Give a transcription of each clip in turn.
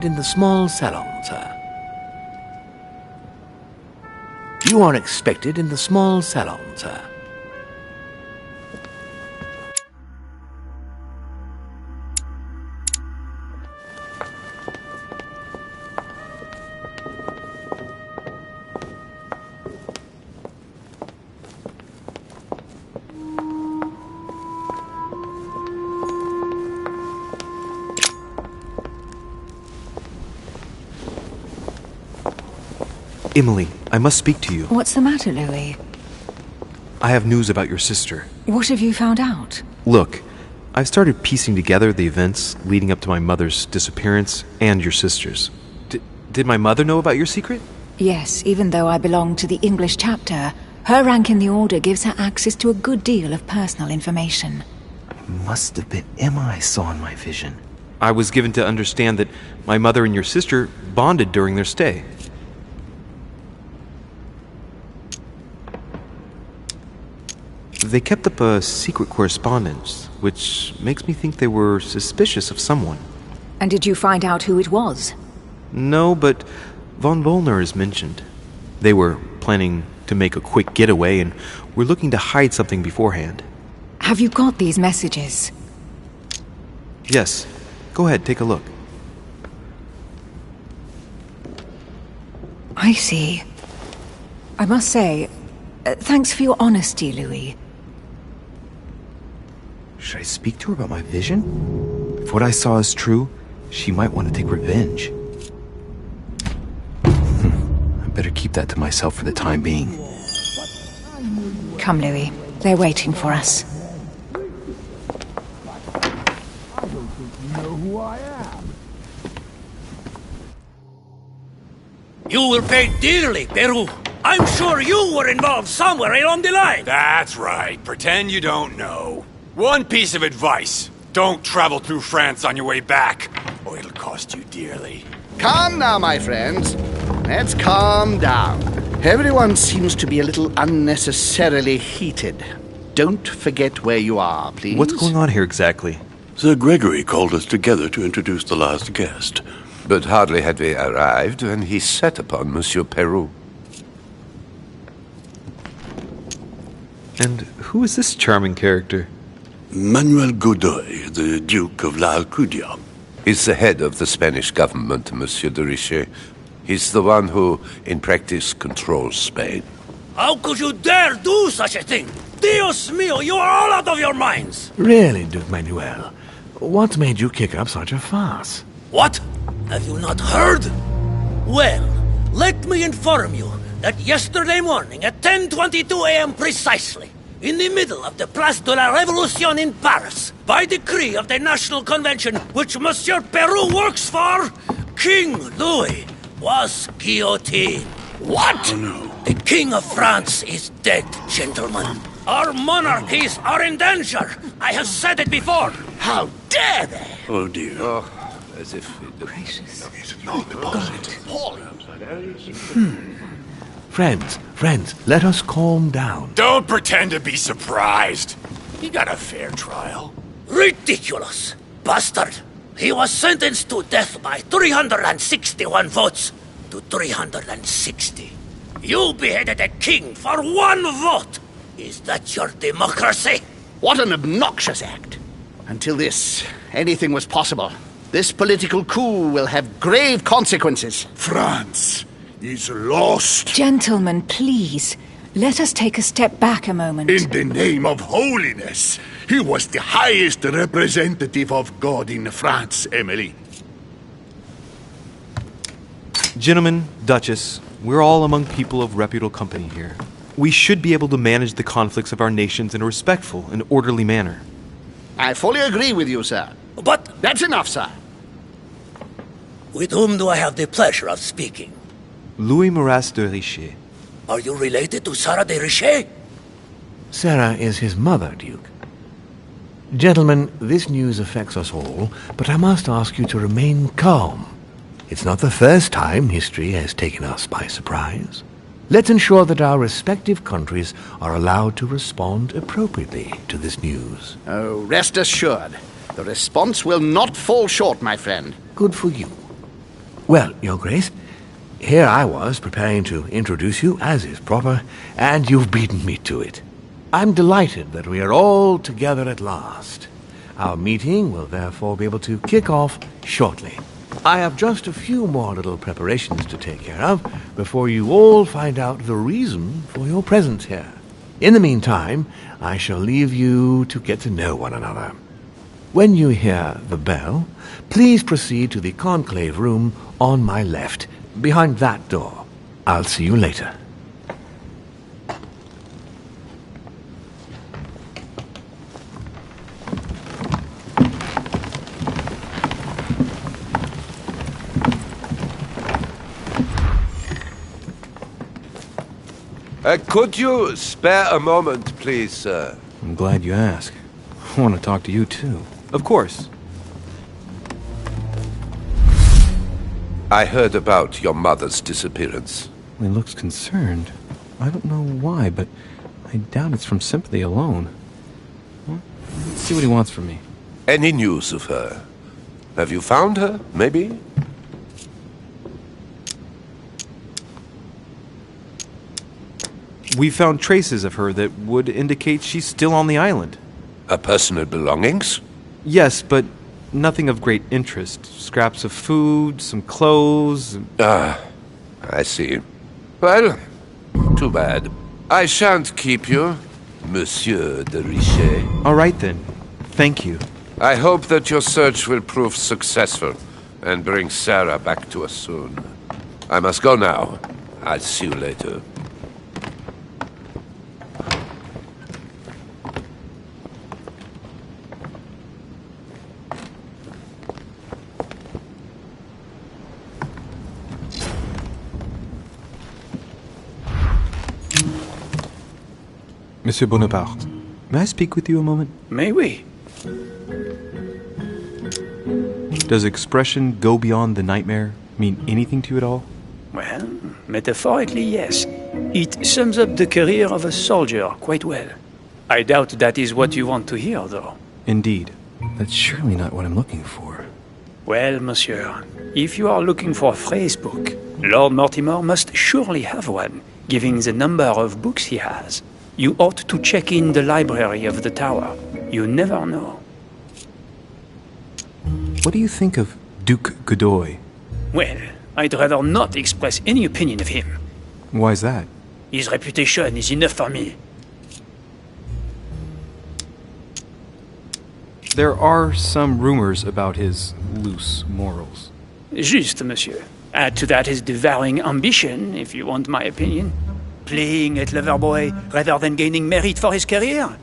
In the small salon, sir. You are expected in the small salon, sir. Emily, I must speak to you. What's the matter, Louis? I have news about your sister. What have you found out? Look, I've started piecing together the events leading up to my mother's disappearance and your sister's. Did my mother know about your secret? Yes, even though I belong to the English chapter, her rank in the Order gives her access to a good deal of personal information. It must have been Emma I saw in my vision. I was given to understand that my mother and your sister bonded during their stay. They kept up a secret correspondence, which makes me think they were suspicious of someone. And did you find out who it was? No, but von Volner is mentioned. They were planning to make a quick getaway and were looking to hide something beforehand. Have you got these messages? Yes. Go ahead, take a look. I see. I must say, thanks for your honesty, Louis. Should I speak to her about my vision? If what I saw is true, she might want to take revenge. I better keep that to myself for the time being. Come, Louis. They're waiting for us. You will pay dearly, Peru. I'm sure you were involved somewhere along the line. That's right. Pretend you don't know. One piece of advice. Don't travel through France on your way back, or it'll cost you dearly. Calm now, my friends. Let's calm down. Everyone seems to be a little unnecessarily heated. Don't forget where you are, please. What's going on here exactly? Sir Gregory called us together to introduce the last guest. But hardly had we arrived when he set upon Monsieur Peru. And who is this charming character? Manuel Godoy, the Duke of La Alcudia. He's the head of the Spanish government, Monsieur de Richet. He's the one who, in practice, controls Spain. How could you dare do such a thing? Dios mío, you are all out of your minds! Really, Duke Manuel? What made you kick up such a fuss? What? Have you not heard? Well, let me inform you that yesterday morning at 10:22 a.m. precisely, in the middle of the Place de la Révolution in Paris, by decree of the National Convention which Monsieur Peru works for, King Louis was guillotined. What? Oh, no. The King of France is dead, gentlemen. Our monarchies are in danger. I have said it before. How dare they? Oh, dear. Oh, as if... Gracious. Friends, let us calm down. Don't pretend to be surprised. He got a fair trial. Ridiculous! Bastard! He was sentenced to death by 361 votes to 360. You beheaded a king for one vote! Is that your democracy? What an obnoxious act. Until this, anything was possible. This political coup will have grave consequences. France is lost. Gentlemen, please. Let us take a step back a moment. In the name of holiness. He was the highest representative of God in France, Emily. Gentlemen, Duchess, we're all among people of reputable company here. We should be able to manage the conflicts of our nations in a respectful and orderly manner. I fully agree with you, sir. But That's enough, sir. with whom do I have the pleasure of speaking? Louis Maras de Richet. Are you related to Sarah de Richet? Sarah is his mother, Duke. Gentlemen, this news affects us all, but I must ask you to remain calm. It's not the first time history has taken us by surprise. Let's ensure that our respective countries are allowed to respond appropriately to this news. Oh, rest assured. The response will not fall short, my friend. Good for you. Well, Your Grace, here I was preparing to introduce you, as is proper, and you've beaten me to it. I'm delighted that we are all together at last. Our meeting will therefore be able to kick off shortly. I have just a few more little preparations to take care of before you all find out the reason for your presence here. In the meantime, I shall leave you to get to know one another. When you hear the bell, please proceed to the conclave room on my left, behind that door. I'll see you later. Could you spare a moment, please, sir? I'm glad you asked. I want to talk to you, too. Of course. I heard about your mother's disappearance. He looks concerned. I don't know why, but I doubt it's from sympathy alone. Well, let's see what he wants from me. Any news of her? Have you found her, maybe? We found traces of her that would indicate she's still on the island. Her personal belongings? Yes, but nothing of great interest. Scraps of food, some clothes. Ah, I see. Well, too bad. I shan't keep you, Monsieur de Richet. All right, then. Thank you. I hope that your search will prove successful and bring Sarah back to us soon. I must go now. I'll see you later. Monsieur Bonaparte, may I speak with you a moment? May we? Does expression "go beyond the nightmare" mean anything to you at all? Well, metaphorically, yes. It sums up the career of a soldier quite well. I doubt that is what you want to hear, though. Indeed. That's surely not what I'm looking for. Well, monsieur, if you are looking for a phrase book, Lord Mortimer must surely have one, given the number of books he has. You ought to check in the library of the tower. You never know. What do you think of Duke Godoy? Well, I'd rather not express any opinion of him. Why is that? His reputation is enough for me. There are some rumors about his loose morals. Juste, monsieur. Add to that his devouring ambition, if you want my opinion. Playing at Loverboy rather than gaining merit for his career.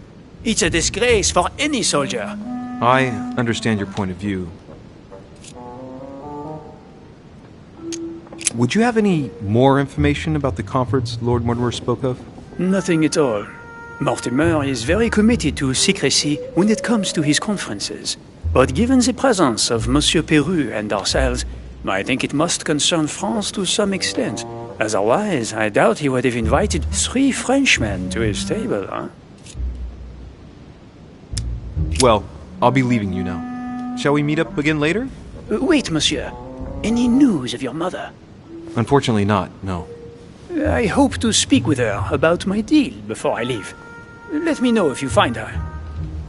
It's a disgrace for any soldier. I understand your point of view. Would you have any more information about the conference Lord Mortimer spoke of? Nothing at all. Mortimer is very committed to secrecy when it comes to his conferences. But given the presence of Monsieur Peru and ourselves, I think it must concern France to some extent. Otherwise, I doubt he would have invited 3 Frenchmen to his table, huh? Well, I'll be leaving you now. Shall we meet up again later? Wait, monsieur. Any news of your mother? Unfortunately not, no. I hope to speak with her about my deal before I leave. Let me know if you find her.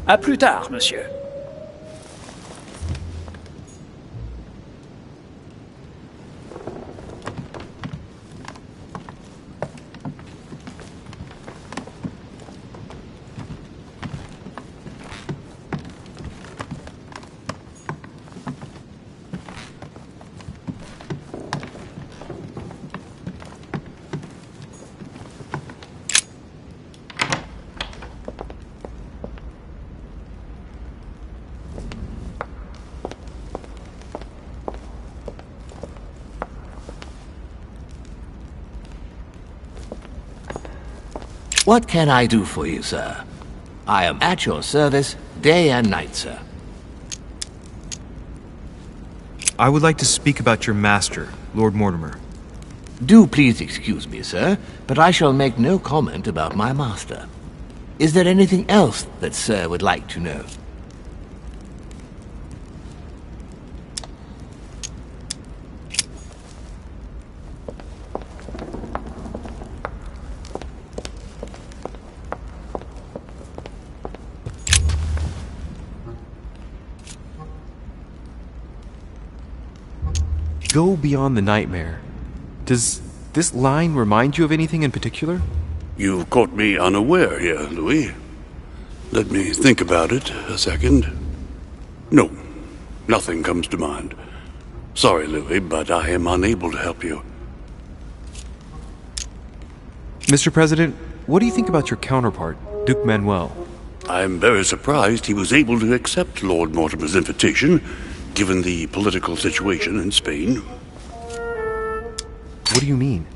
À plus tard, monsieur. What can I do for you, sir? I am at your service day and night, sir. I would like to speak about your master, Lord Mortimer. Do please excuse me, sir, but I shall make no comment about my master. Is there anything else that sir would like to know? Go beyond the nightmare. Does this line remind you of anything in particular? You've caught me unaware here, Louis. Let me think about it a second. No, nothing comes to mind. Sorry, Louis, but I am unable to help you. Mr. President, what do you think about your counterpart, Duke Manuel? I'm very surprised he was able to accept Lord Mortimer's invitation, given the political situation in Spain. What do you mean?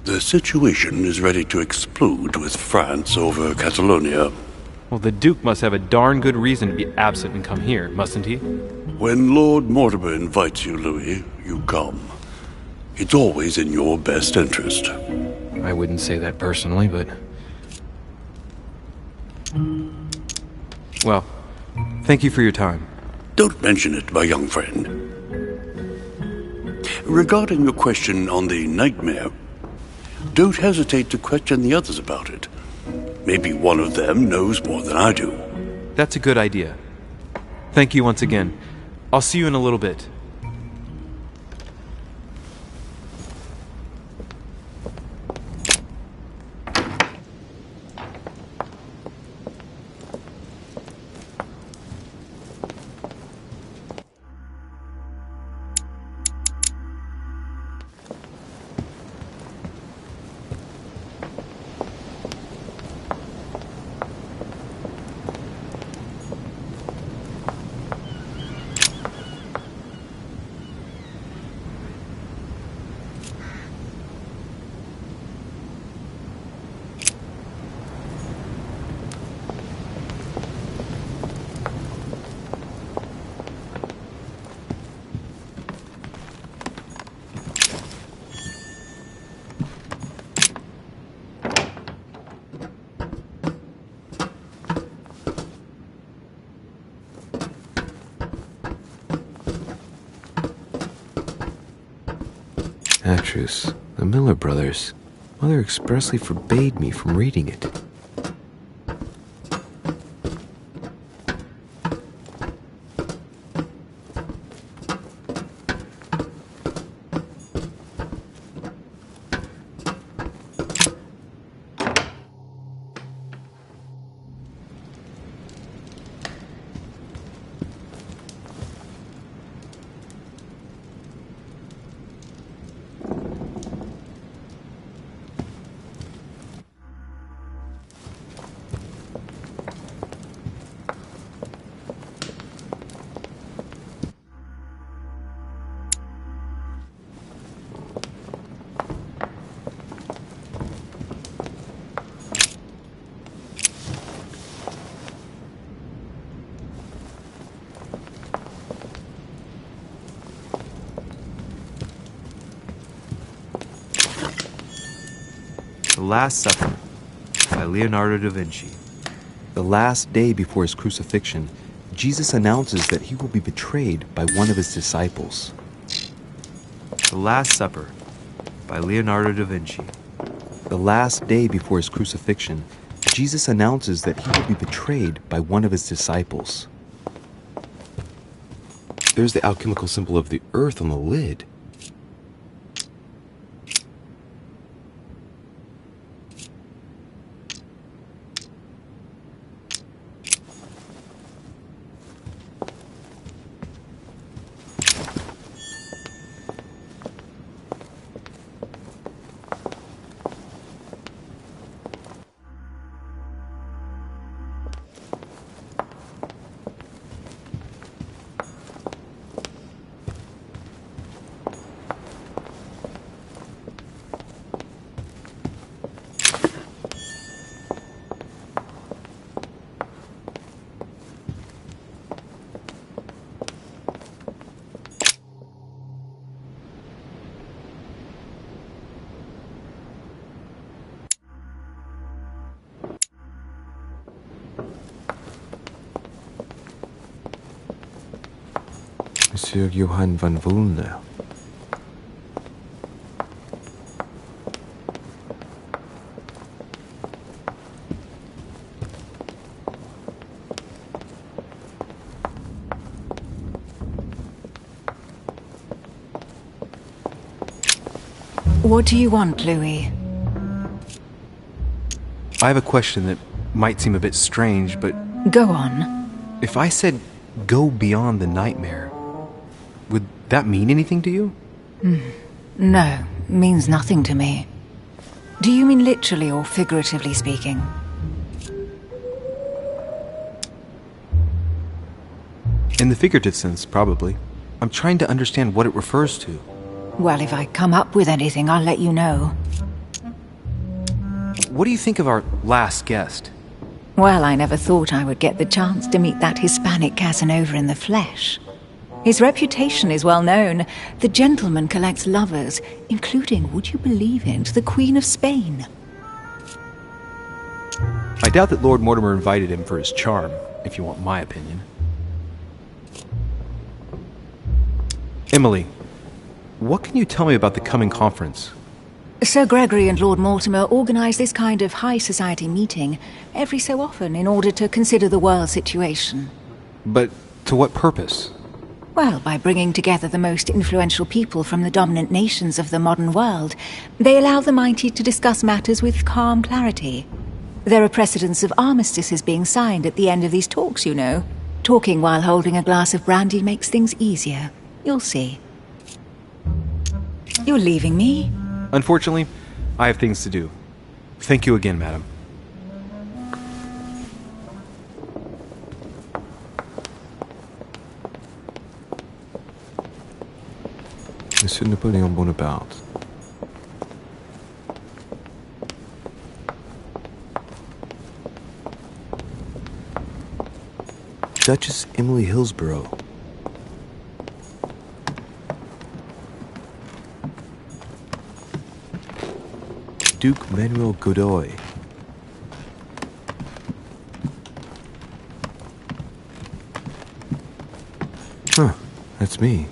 The situation is ready to explode with France over Catalonia. Well, the Duke must have a darn good reason to be absent and come here, mustn't he? When Lord Mortimer invites you, Louis, you come. It's always in your best interest. I wouldn't say that personally, but... Well, thank you for your time. Don't mention it, my young friend. Regarding your question on the nightmare, don't hesitate to question the others about it. Maybe one of them knows more than I do. That's a good idea. Thank you once again. I'll see you in a little bit. Actress, the Miller Brothers. Mother expressly forbade me from reading it. The Last Supper by Leonardo da Vinci. The last day before his crucifixion, Jesus announces that he will be betrayed by one of his disciples. The Last Supper by Leonardo da Vinci. The last day before his crucifixion, Jesus announces that he will be betrayed by one of his disciples. There's the alchemical symbol of the earth on the lid. Monsieur Johann van Vulner. What do you want, Louis? I have a question that might seem a bit strange, but Go on. if I said go beyond the nightmare, would that mean anything to you? No, means nothing to me. Do you mean literally or figuratively speaking? In the figurative sense, probably. I'm trying to understand what it refers to. Well, if I come up with anything, I'll let you know. What do you think of our last guest? Well, I never thought I would get the chance to meet that Hispanic Casanova in the flesh. His reputation is well known. The gentleman collects lovers, including, would you believe it, the Queen of Spain. I doubt that Lord Mortimer invited him for his charm, if you want my opinion. Emily, what can you tell me about the coming conference? Sir Gregory and Lord Mortimer organize this kind of high society meeting every so often in order to consider the world situation. But to what purpose? Well, by bringing together the most influential people from the dominant nations of the modern world, they allow the mighty to discuss matters with calm clarity. There are precedents of armistices being signed at the end of these talks, you know. Talking while holding a glass of brandy makes things easier. You'll see. You're leaving me? Unfortunately, I have things to do. Thank you again, madam. Monsieur Napoleon Bonaparte. Duchess Emily Hillsborough. Duke Manuel Godoy. Huh, that's me.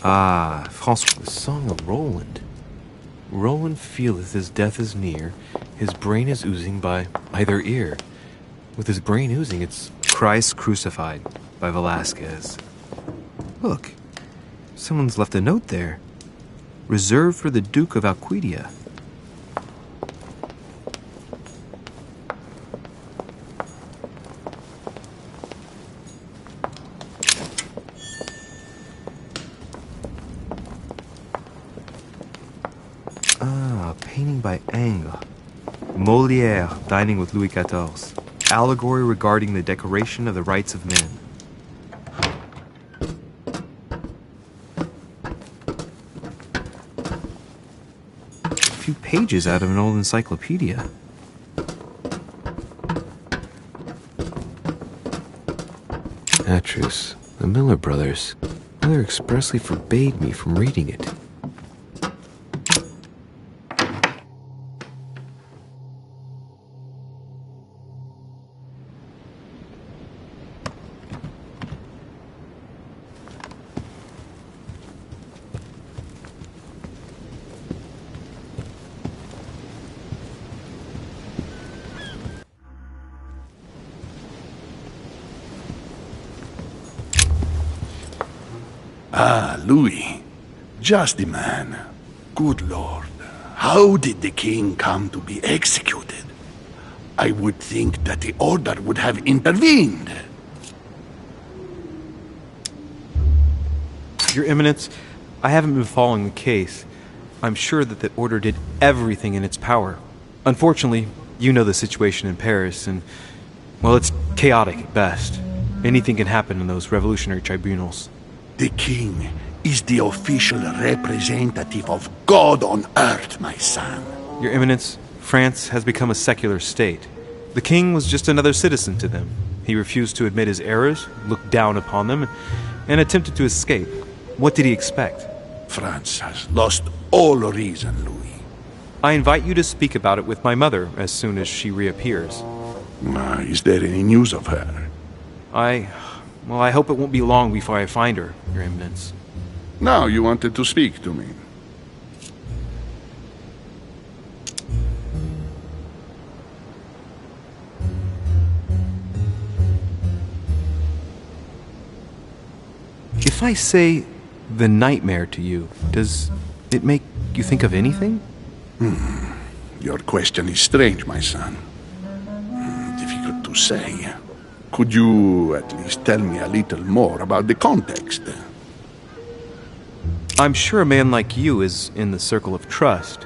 Ah, François, the Song of Roland. Roland feeleth his death is near, his brain is oozing by either ear. With his brain oozing, it's Christ Crucified by Velasquez. Look, someone's left a note there. Reserved for the Duke of Alcudia. Painting by Ingres. Molière dining with Louis XIV. Allegory regarding the decoration of the rights of men. A few pages out of an old encyclopedia. Atrus, the Miller brothers. Mother expressly forbade me from reading it. Ah, Louis. Just the man. Good Lord. How did the king come to be executed? I would think that the Order would have intervened. Your Eminence, I haven't been following the case. I'm sure that the Order did everything in its power. Unfortunately, you know the situation in Paris, and, well, it's chaotic at best. Anything can happen in those revolutionary tribunals. The king is the official representative of God on earth, my son. Your Eminence, France has become a secular state. The king was just another citizen to them. He refused to admit his errors, looked down upon them, and attempted to escape. What did he expect? France has lost all reason, Louis. I invite you to speak about it with my mother as soon as she reappears. Is there any news of her? I hope it won't be long before I find her, Your Eminence. Now you wanted to speak to me. If I say the nightmare to you, does it make you think of anything? Your question is strange, my son. Difficult to say. Could you at least tell me a little more about the context? I'm sure a man like you is in the circle of trust.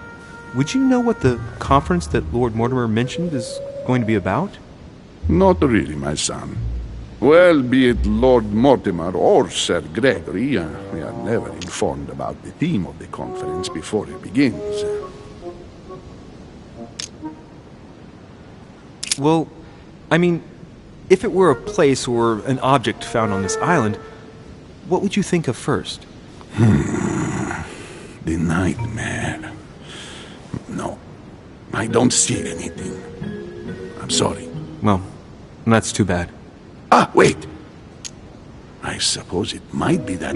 Would you know what the conference that Lord Mortimer mentioned is going to be about? Not really, my son. Well, be it Lord Mortimer or Sir Gregory, we are never informed about the theme of the conference before it begins. Well, I mean, if it were a place or an object found on this island, what would you think of first? The nightmare. No, I don't see anything. I'm sorry. Well, that's too bad. Ah, wait! I suppose it might be that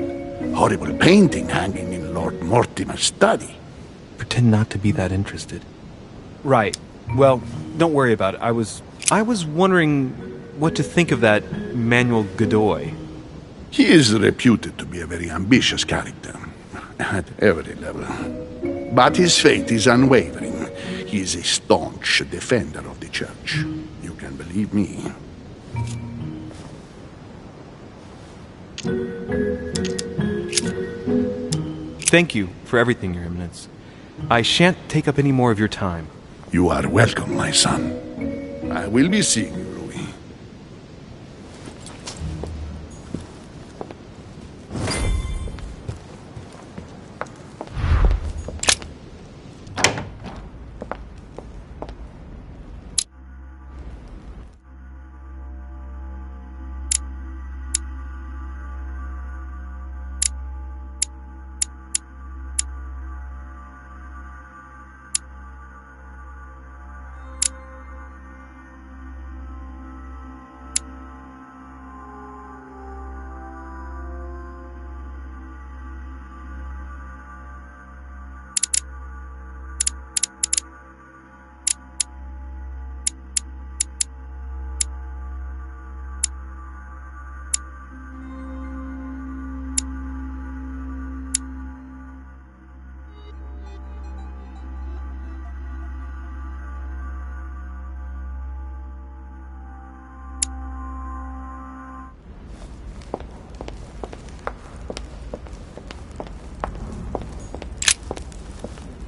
horrible painting hanging in Lord Mortimer's study. Pretend not to be that interested. Right. Well, don't worry about it. I was wondering what to think of that Manuel Godoy. He is reputed to be a very ambitious character, at every level. But his faith is unwavering. He is a staunch defender of the Church. You can believe me. Thank you for everything, Your Eminence. I shan't take up any more of your time. You are welcome, my son. I will be seeing you, Louis.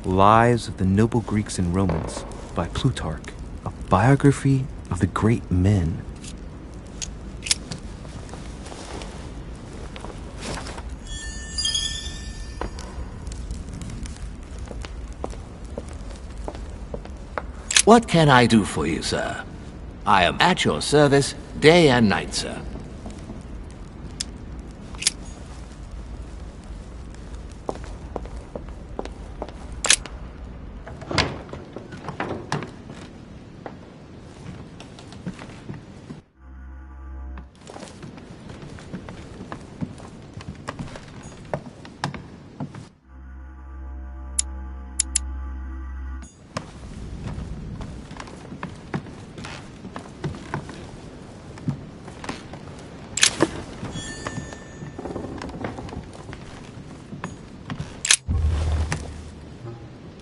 Lives of the Noble Greeks and Romans by Plutarch, a biography of the great men. What can I do for you, sir? I am at your service day and night, sir.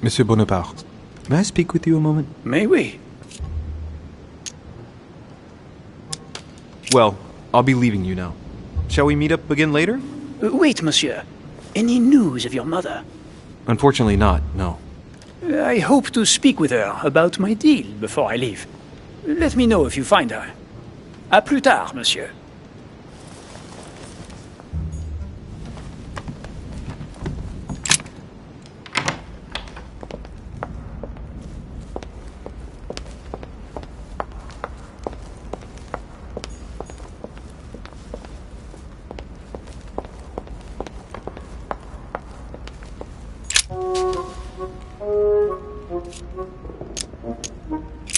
Monsieur Bonaparte, may I speak with you a moment? May we? Well, I'll be leaving you now. Shall we meet up again later? Wait, monsieur. Any news of your mother? Unfortunately not, no. I hope to speak with her about my deal before I leave. Let me know if you find her. À plus tard, monsieur.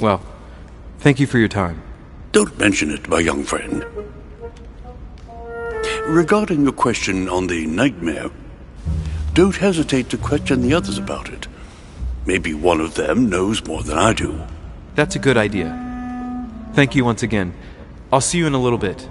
Well, thank you for your time. Don't mention it, my young friend. Regarding your question on the nightmare, don't hesitate to question the others about it. Maybe one of them knows more than I do. That's a good idea. Thank you once again. I'll see you in a little bit.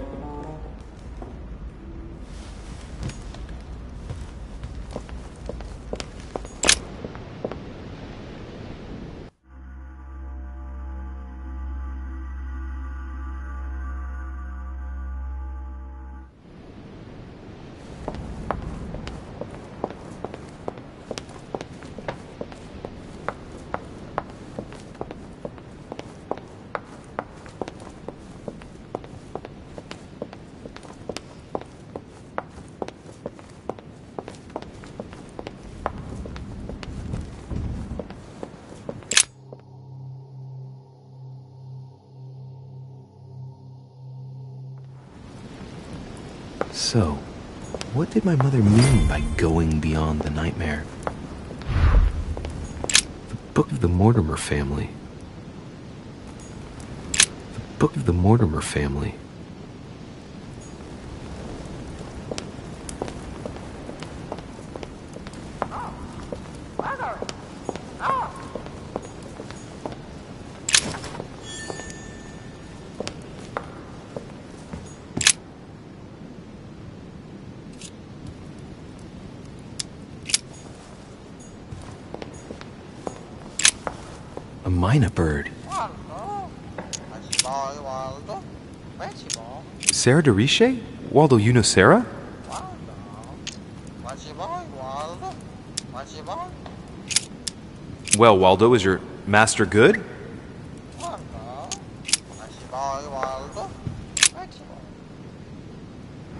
So, what did my mother mean by going beyond the nightmare? The Book of the Mortimer Family. The Book of the Mortimer Family. A mynah bird. Sarah de Riche? Waldo, you know Sarah? Well, Waldo, is your master good?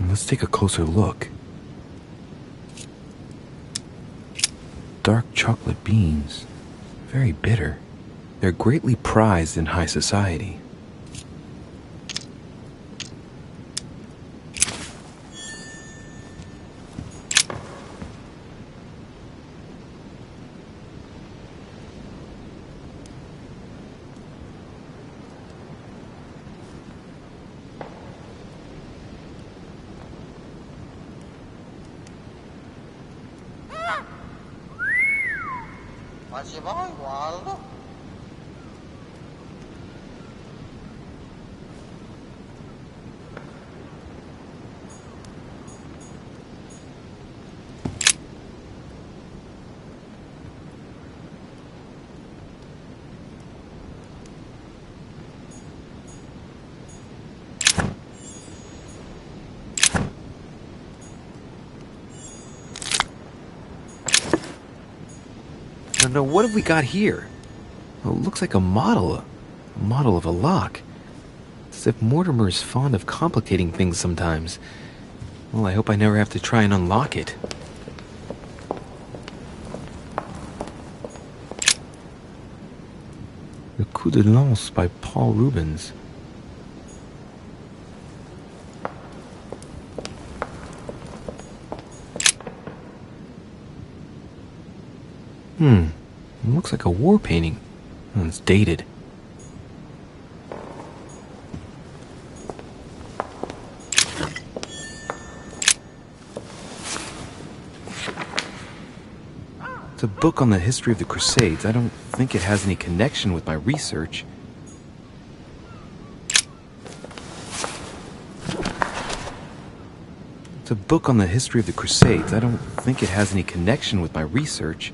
Let's take a closer look. Dark chocolate beans. Very bitter. They're greatly prized in high society. Now, what have we got here? Well, it looks like a model of a lock. It's as if Mortimer is fond of complicating things sometimes. Well, I hope I never have to try and unlock it. Le Coup de Lance by Paul Rubens. It looks like a war painting. Oh, it's dated. It's a book on the history of the Crusades. I don't think it has any connection with my research. It's a book on the history of the Crusades. I don't think it has any connection with my research.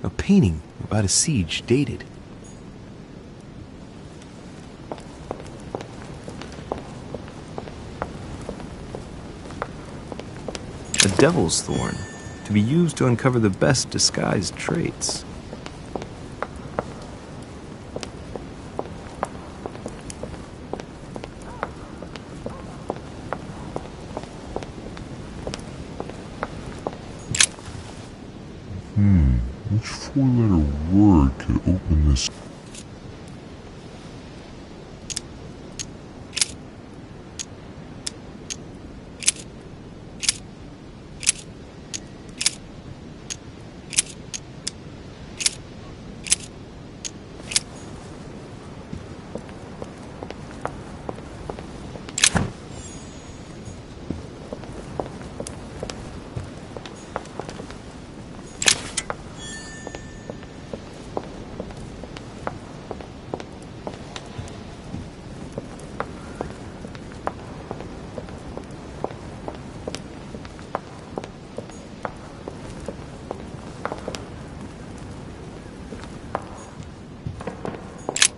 A painting about a siege dated. A devil's thorn, to be used to uncover the best disguised traits. Which four-letter word could open this?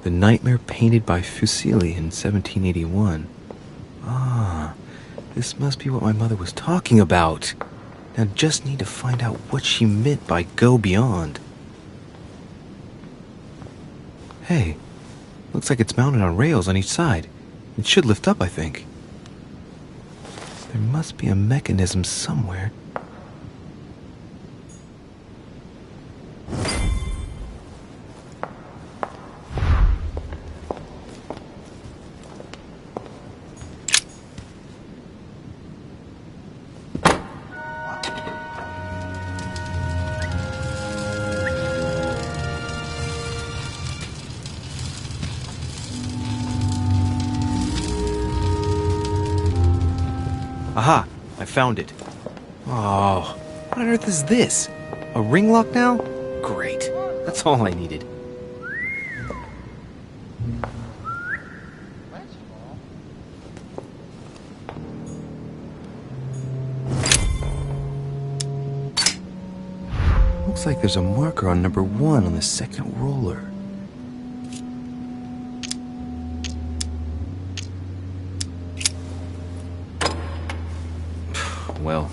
The nightmare painted by Fuseli in 1781. Ah, this must be what my mother was talking about. Now just need to find out what she meant by go beyond. Hey, looks like it's mounted on rails on each side. It should lift up, I think. There must be a mechanism somewhere. Aha! I found it. Oh, what on earth is this? A ring lock now? Great. That's all I needed. Looks like there's a marker on number 1 on the second roller. Well,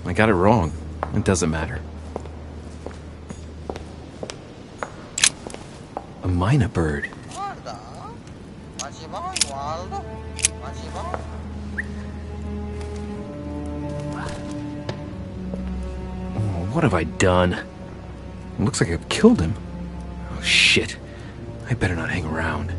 I got it wrong. It doesn't matter. A myna bird. Oh, what have I done? It looks like I've killed him. Oh, shit. I better not hang around.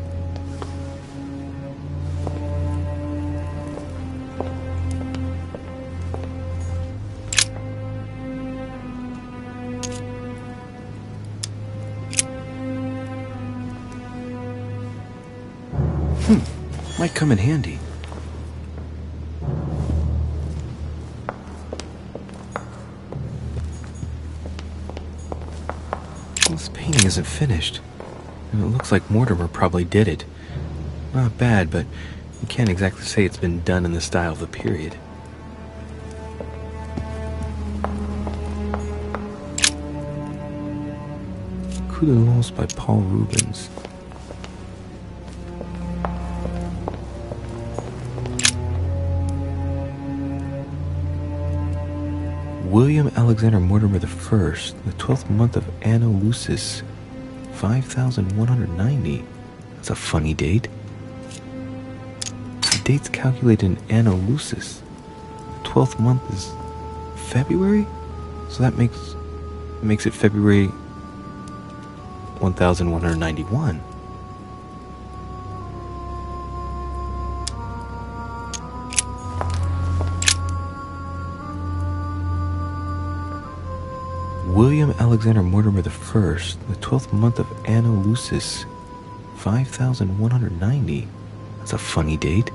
Might come in handy. This painting isn't finished, and it looks like Mortimer probably did it. Not bad, but you can't exactly say it's been done in the style of the period. Coup de Lance by Paul Rubens. William Alexander Mortimer I, the 12th month of Anno Lucis, 5190. That's a funny date. The date's calculated in Anno Lucis. The 12th month is February? So that makes it February 1191. William Alexander Mortimer I, the 12th month of Anno Lucis, 5190. That's a funny date.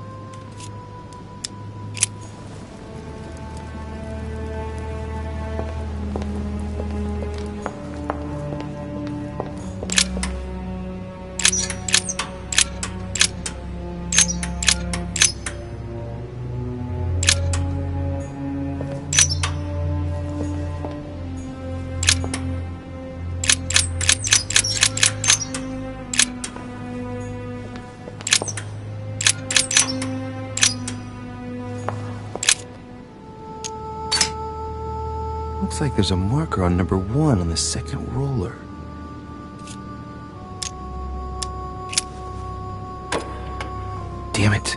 Looks like there's a marker on number 1 on the second roller. Damn it.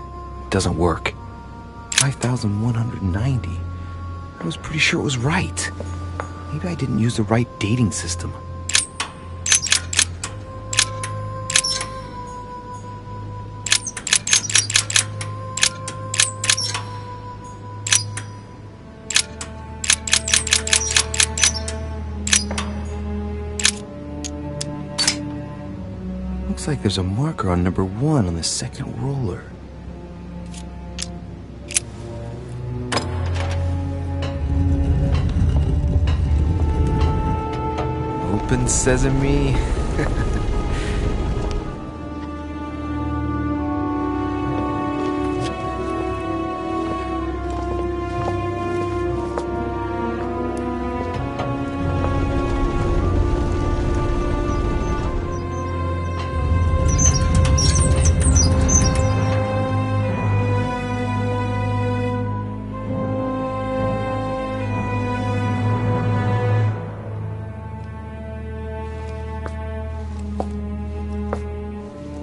Doesn't work. 5,190. I was pretty sure it was right. Maybe I didn't use the right dating system. Looks like there's a marker on number 1 on the second roller. Open sesame.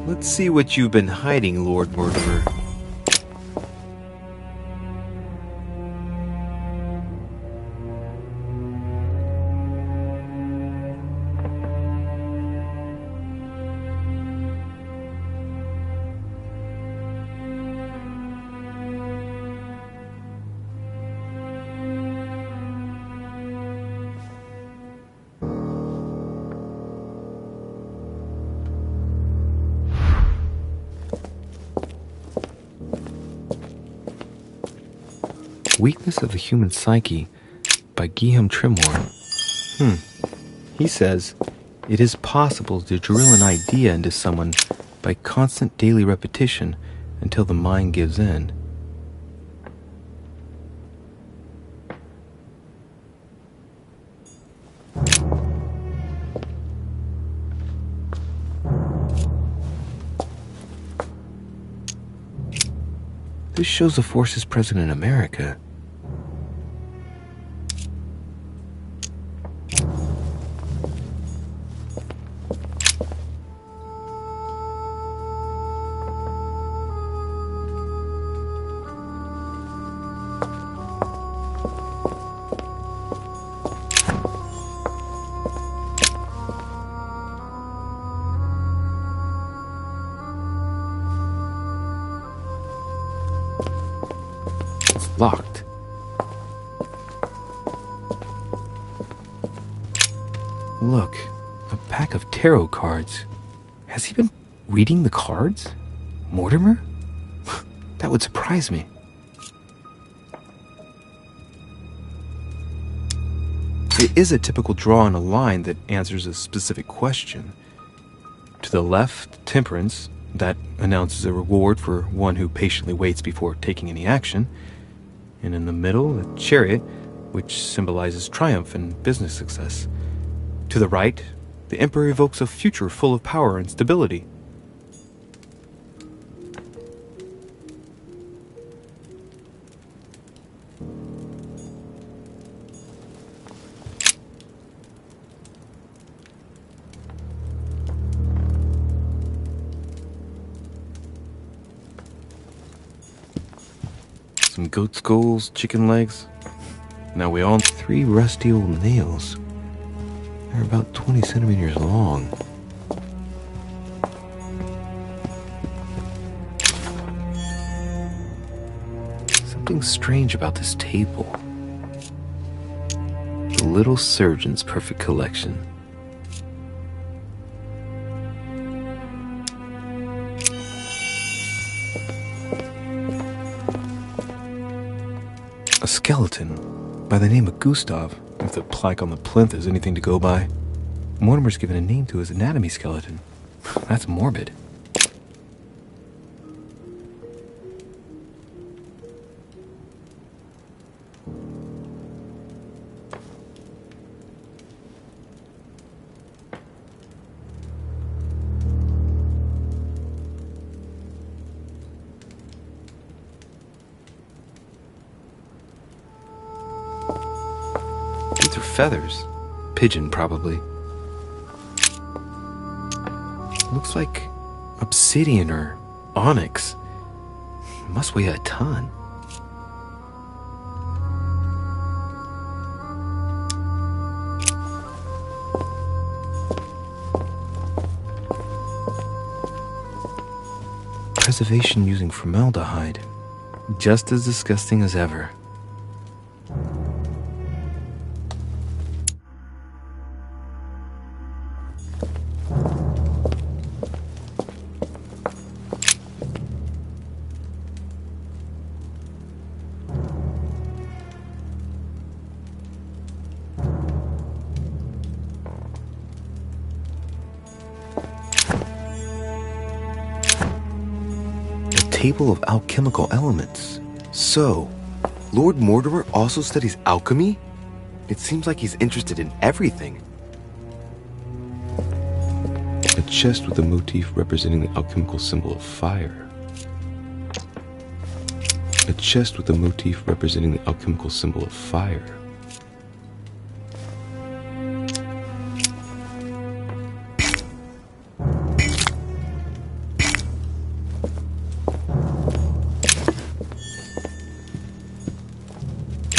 Let's see what you've been hiding, Lord Mortimer. Weakness of the Human Psyche by Guillaume Trimore. He says, it is possible to drill an idea into someone by constant daily repetition until the mind gives in. This shows the forces present in America. Locked. Look, a pack of tarot cards. Has he been reading the cards? Mortimer? That would surprise me. It is a typical draw on a line that answers a specific question. To the left, Temperance, that announces a reward for one who patiently waits before taking any action. And in the middle, the Chariot, which symbolizes triumph and business success. To the right, the Emperor evokes a future full of power and stability. Some goat skulls, chicken legs. Now we all 3 rusty old nails. They're about 20 centimeters long. Something strange about this table. The Little Surgeon's Perfect Collection. A skeleton by the name of Gustav, if the plaque on the plinth is anything to go by. Mortimer's given a name to his anatomy skeleton. That's morbid. These are feathers. Pigeon, probably. Looks like obsidian or onyx. It must weigh a ton. Preservation using formaldehyde. Just as disgusting as ever. Table of alchemical elements. So, Lord Mortimer also studies alchemy? It seems like he's interested in everything. A chest with a motif representing the alchemical symbol of fire. A chest with a motif representing the alchemical symbol of fire.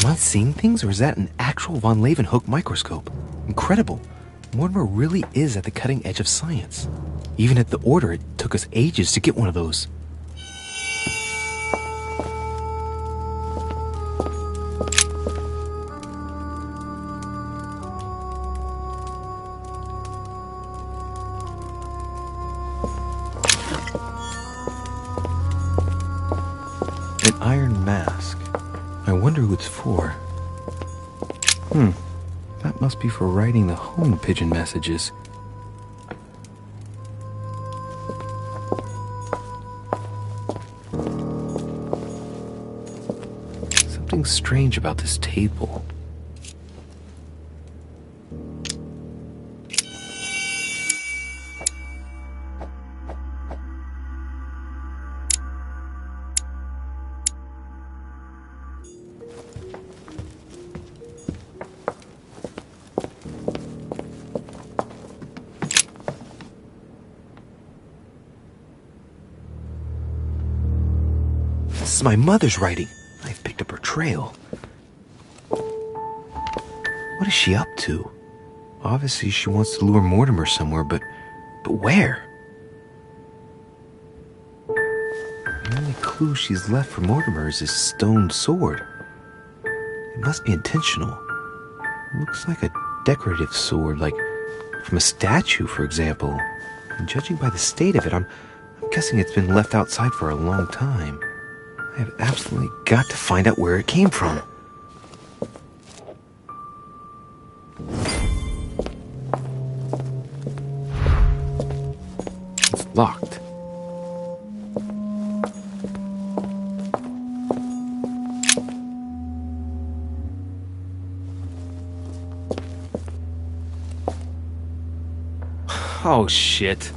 Am I seeing things, or is that an actual von Leeuwenhoek microscope? Incredible. Mortimer really is at the cutting edge of science. Even at the Order, it took us ages to get one of those. An iron mask. I wonder who it's for. That must be for writing the home pigeon messages. Something strange about this table. This is my mother's writing. I've picked up her trail. What is she up to? Obviously, she wants to lure Mortimer somewhere, but where? The only clue she's left for Mortimer is his stone sword. It must be intentional. It looks like a decorative sword, like from a statue, for example. And judging by the state of it, I'm guessing it's been left outside for a long time. I have absolutely got to find out where it came from. It's locked. Oh, shit.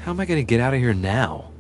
How am I gonna get out of here now?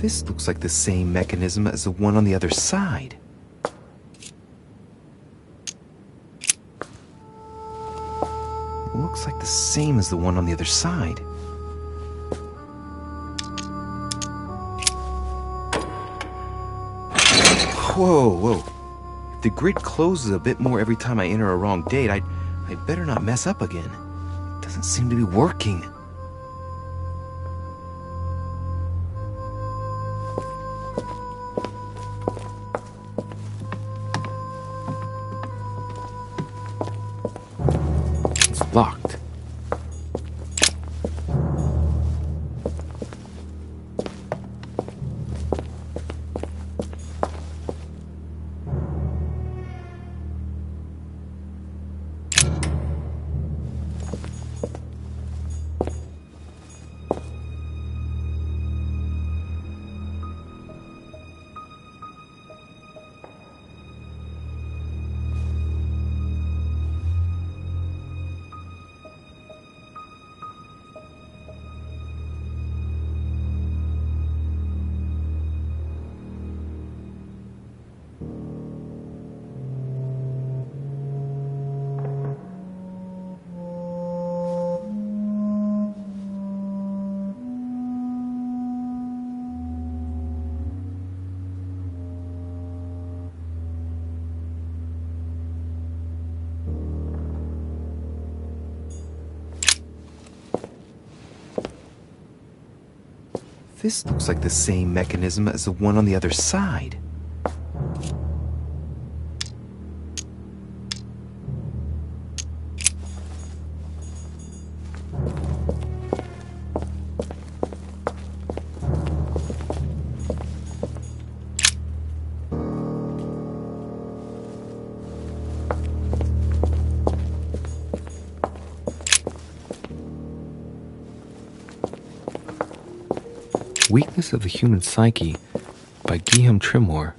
This looks like the same mechanism as the one on the other side. It looks like the same as the one on the other side. Whoa. If the grid closes a bit more every time I enter a wrong date, I'd better not mess up again. It doesn't seem to be working. This looks like the same mechanism as the one on the other side. Weakness of the Human Psyche by Guillaume Trimore.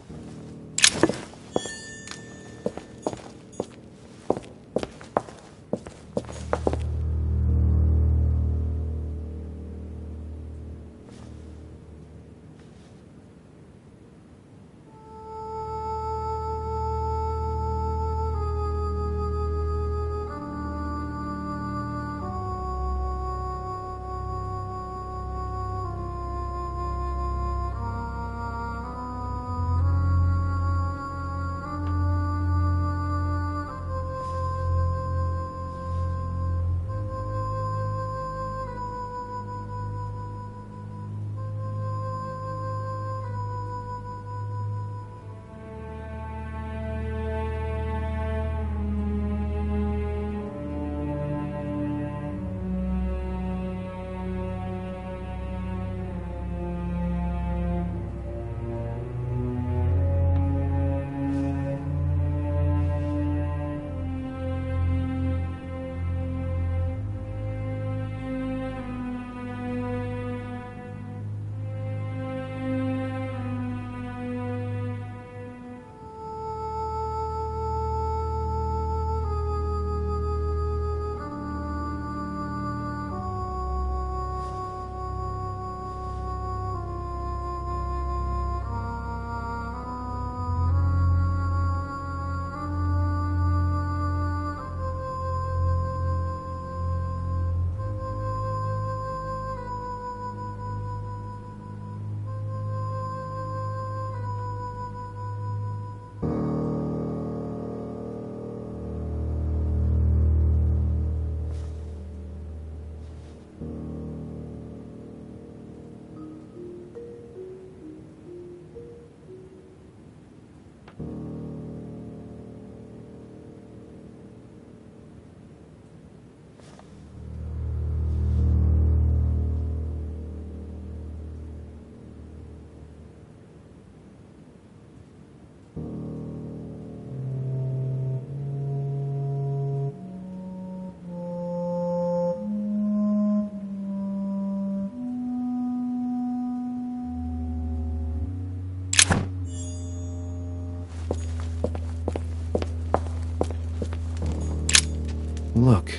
Look,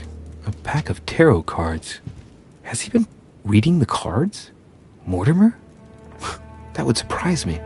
a pack of tarot cards. Has he been reading the cards? Mortimer? That would surprise me.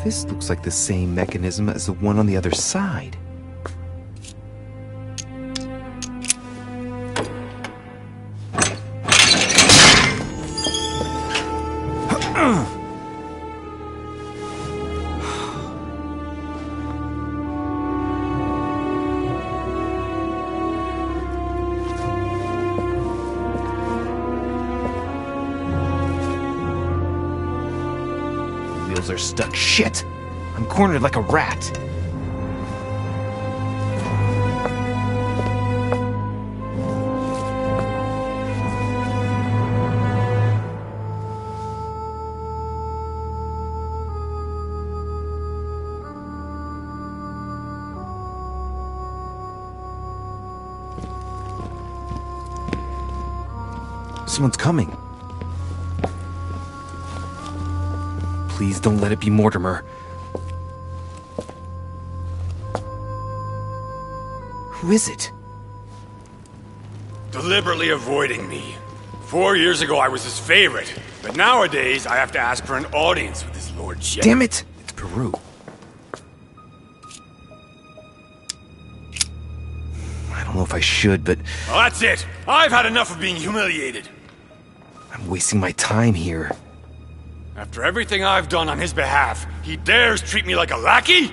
This looks like the same mechanism as the one on the other side. Wheels are stuck. Shit! I'm cornered like a rat. Someone's coming. Please don't let it be Mortimer. Who is it? Deliberately avoiding me. 4 years ago I was his favorite, but nowadays I have to ask for an audience with his lordship. Damn it! It's Peru. I don't know if I should, but... Well, that's it! I've had enough of being humiliated. I'm wasting my time here. After everything I've done on his behalf, he dares treat me like a lackey?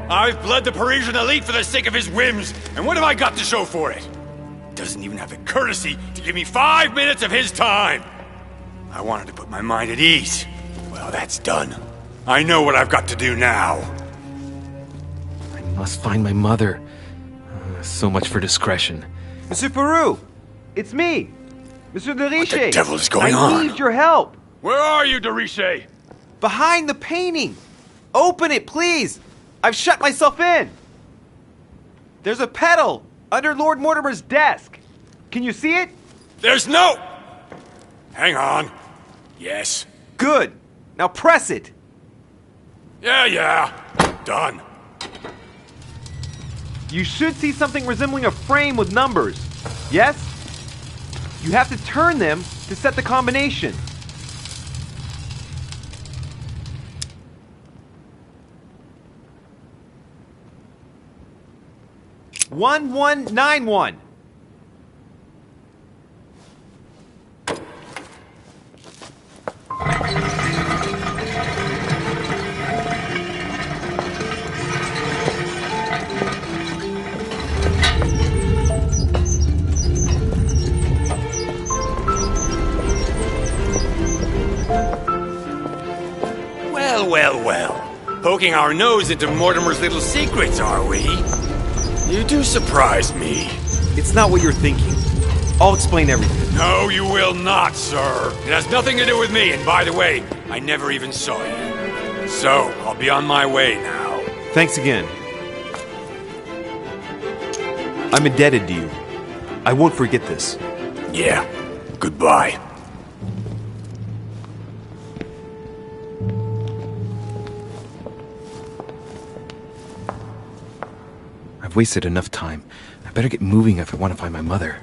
I've bled the Parisian elite for the sake of his whims, and what have I got to show for it? Doesn't even have the courtesy to give me 5 minutes of his time. I wanted to put my mind at ease. Well, that's done. I know what I've got to do now. I must find my mother. So much for discretion. Monsieur Peru! It's me! Monsieur de Riche! What the devil is going on? I need your help! Where are you, de Riche? Behind the painting! Open it, please! I've shut myself in! There's a pedal under Lord Mortimer's desk. Can you see it? There's no... Hang on. Yes. Good. Now press it. Yeah. Done. You should see something resembling a frame with numbers. Yes? You have to turn them to set the combination. "1191." Well. Poking our nose into Mortimer's little secrets, are we? You do surprise me. It's not what you're thinking. I'll explain everything. No, you will not, sir. It has nothing to do with me, and by the way, I never even saw you. So, I'll be on my way now. Thanks again. I'm indebted to you. I won't forget this. Yeah. Goodbye. I've wasted enough time. I better get moving if I want to find my mother.